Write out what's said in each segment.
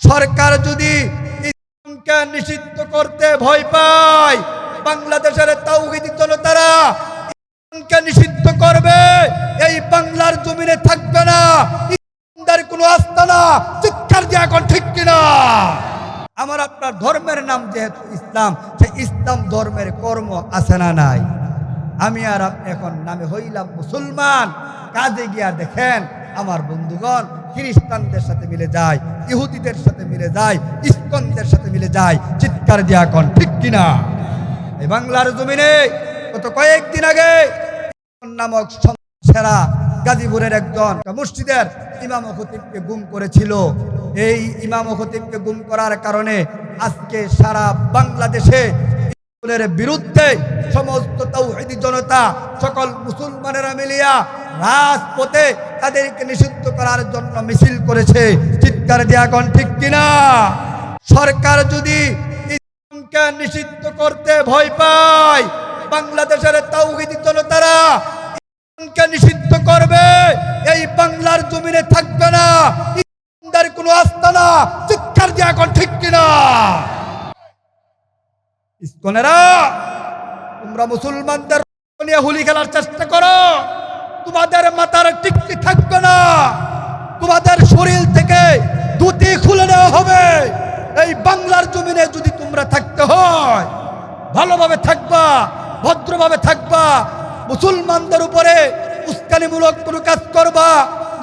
সরকার যদি ইসলামকে নিষিদ্ধ করতে ভয় পায়, বাংলাদেশের তাওহীদি জনতারা ইসলামকে নিষিদ্ধ করবে, এই বাংলার জমিনে থাকবে না ইসলামের কোনো আস্তানা। চিৎকার দিয়ে এখন ঠিক কিনা? আমার আপনার ধর্মের নাম যেহেতু ইসলাম, সেই ইসলাম ধর্মের কর্ম আছে না নাই? আমি আর আপনি এখন নামে হইলাম মুসলমান। কাজে গিয়া দেখেন আমার বন্ধুগণ খ্রিস্টানদের সাথে মিলে যায়, ইহুদিদের সাথে মিলে যায়, ইস্কনদের সাথে মিলে যায়। চিৎকার দিয়া এখন ঠিক কিনা? এই বাংলার জমিনে গত কয়েকদিন আগে নামক সেরা গাজীপুরের একজন মসজিদের ইমাম ও খতিবকে গুম করেছিল। এই ইমাম ও খতিবকে গুম করার কারণে আজকে সারা বাংলাদেশে ইসলামের বিরুদ্ধে সমস্ত তাওহীদি জনতা, সকল মুসলমানেরা মিলিয়া রাজপথে তাদেরকে নিষিদ্ধ করার জন্য মিছিল করেছে। চিৎকার দিয়া এখন ঠিক কিনা? সরকার যদি ইসলামকে নিষিদ্ধ করতে ভয় পায়, বাংলাদেশের তাওহীদি জনতারা ইসলামকে নিষিদ্ধ করবে, এই বাংলার জমিনে থাকবে না ইসলামের কোনো আস্তানা। চিৎকার দিয়া এখন ঠিক কিনা? ইসকনেরা, তোমরা মুসলমানদের নিয়ে হুলি খেলার চেষ্টা করো, তোমাদের মাথার টিকটি থাকবে না, তোমাদের শরীর থেকে ধুতি খুলে নেওয়া হবে। এই বাংলার জমিনে যদি তোমরা থাকতে হয়, ভালোভাবে থাকবা, ভদ্রভাবে থাকবা, মুসলমানদের উপরে উস্কানিমূলক কোনো কাজ করবা,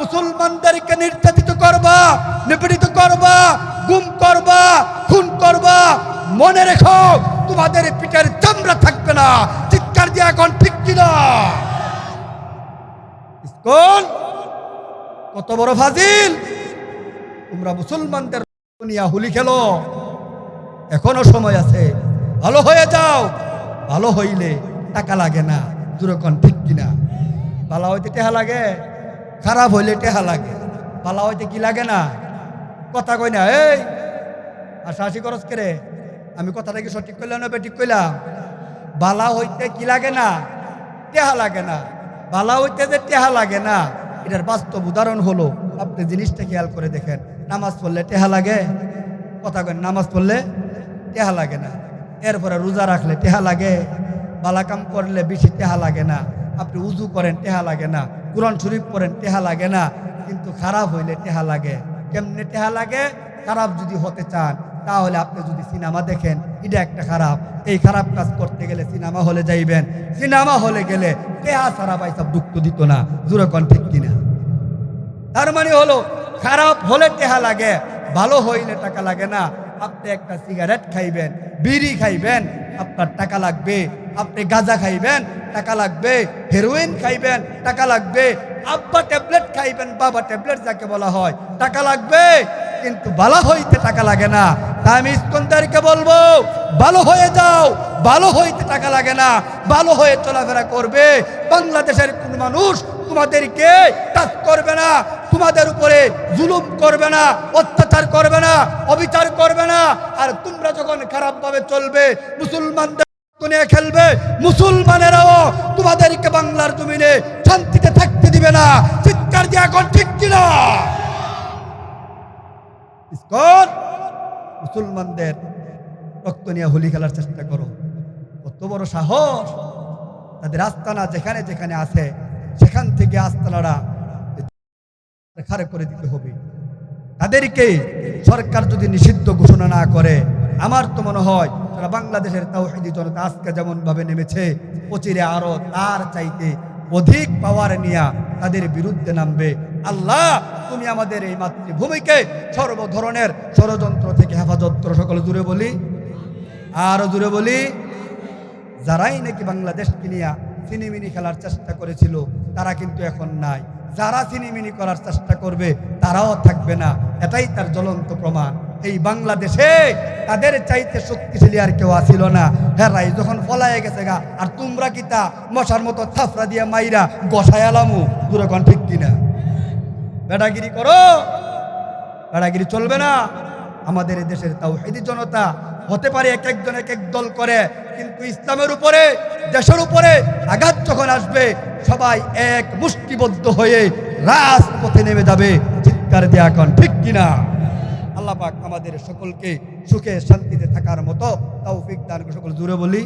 মুসলমানদেরকে নির্যাতিত করবা, নিপীড়িত করবা, গুম করবা, খুন করবা, মনে রেখো তোমাদের পিঠের চামড়া থাকবে না। চিৎকার দিয়ে এখন ঠিক কিনা? ইসকন কত বড় ফাজিল! তোমরা মুসলমানদের নিয়ে হুলি খেলো, এখনো সময় আছে, ভালো হয়ে যাও। ভালো হইলে টাকা লাগে না, দুরকম ঠিক কিনা? ভালো হইতে টেহা লাগে, খারাপ হইলে টেহা লাগে। ভালো হইতে কি লাগে না? কথা কই না? এই হাসাহাসি করস করে, আমি কথাটা কি সঠিক করলাম না বেঠিক কইলাম? বালা হইতে কি লাগে না? টেহা লাগে না। বালা হইতে যে টেহা লাগে না, এটার বাস্তব উদাহরণ হলো, আপনি জিনিসটা খেয়াল করে দেখেন, নামাজ পড়লে টেহা লাগে? কথা কই, নামাজ পড়লে টেহা লাগে না। এরপরে রোজা রাখলে টেহা লাগে? বালা কাম করলে বেশি টেহা লাগে না। আপনি উজু করেন টেহা লাগে না, কুরআন শরীফ পড়েন টেহা লাগে না। কিন্তু খারাপ হইলে টেহা লাগে। কেমনে টেহা লাগে? খারাপ যদি হতে চান তাহলে আপনি যদি সিনেমা দেখেন, এটা একটা খারাপ। এই খারাপ কাজ করতে গেলে সিনেমা হলে যাইবেন, সিনেমা হলে গেলে টেহা সারা পয়সা দুঃখ দিত না। জোরকন ঠিক কিনা? তার মানে হলো খারাপ হলে টেহা লাগে, ভালো হইলে টাকা লাগে না। আপনি একটা সিগারেট খাইবেন, বিড়ি খাইবেন, আপনার টাকা লাগবে। আপনি গাঁজা খাইবেন, টাকা লাগবে। হেরোইন খাইবেন, টাকা লাগবে। আব্বা ট্যাবলেট খাইবেন, বাবা ট্যাবলেট যাকে বলা হয়, টাকা লাগবে। কিন্তু ভালো হইতে টাকা লাগে না। তাই আমি ইসকনদেরকে বলবো, ভালো হয়ে যাও। ভালো হইতে টাকা লাগে না, ভালো হয়ে চলাফেরা করবে। বাংলাদেশের কোন মানুষ তোমাদেরকে টাচ করবে না, তোমাদের উপরে জুলুম করবে না, অত্যাচার করবে না, অবিচার করবে না। আর তোমরা যখন খারাপভাবে চলবে, মুসলমানদের নিয়ে খেলবে, মুসলমানেরাও তোমাদেরকে বাংলার জমিনে শান্তিতে থাকতে দিবে না। চিৎকার দিয়ে এখন ঠিক কিনা? ইসকন মুসলমানদের রক্ত নিয়ে হোলি খেলার চেষ্টা করো। কত বড় সাহস! তাদের আস্তানা যেখানে যেখানে আছে, সেখান থেকে আস্তানারা খারে করে দিতে হবে। তাদেরকে সরকার যদি নিষিদ্ধ ঘোষণা না করে, আমার তো মনে হয় তারা বাংলাদেশের তাওহীদি জনতা আজকে যেমন ভাবে নেমেছে, অচিরে আরো তার চাইতে অধিক পাওয়ার নিয়ে তাদের বিরুদ্ধে নামবে। আল্লাহ, তুমি আমাদের এই মাতৃভূমিকে সর্ব ধরনের ষড়যন্ত্র থেকে হেফাজত করো। সকলে জুড়ে বলি, আরো জুড়ে বলি। যারাই নাকি বাংলাদেশকে নিয়ে সিনেমিনি খেলার চেষ্টা করেছিল, তারা কিন্তু এখন নাই। যারা সিনেমিনি করার চেষ্টা করবে, তারাও থাকবে না। এটাই তার জ্বলন্ত প্রমাণ। এই বাংলাদেশে তাদের চাইতে শক্তিশালী আর কেউ আসিল না। হেরাই যখন ফলাইয়া গেছে গা, আর তোমরা কি তা মশার মতো থাফরা দিয়া মাইরা গসায়ালামু। দুরকম ঠিক কিনা? বেড়াগিরি করো, বেড়াগিরি চলবে না। আমাদের এই দেশের তাওহীদি জনতা হতে পারে এক একজন এক এক দল করে, কিন্তু ইসলামের উপরে, দেশের উপরে আঘাত যখন আসবে, সবাই এক মুষ্টিবদ্ধ হয়ে রাজপথে নেমে যাবে। চিৎকার দেয়া এখন ঠিক কিনা? আল্লাহ পাক আমাদের সকলকে সুখে শান্তিতে থাকার মতো তৌফিক দান করে। সকল জুড়ে বলি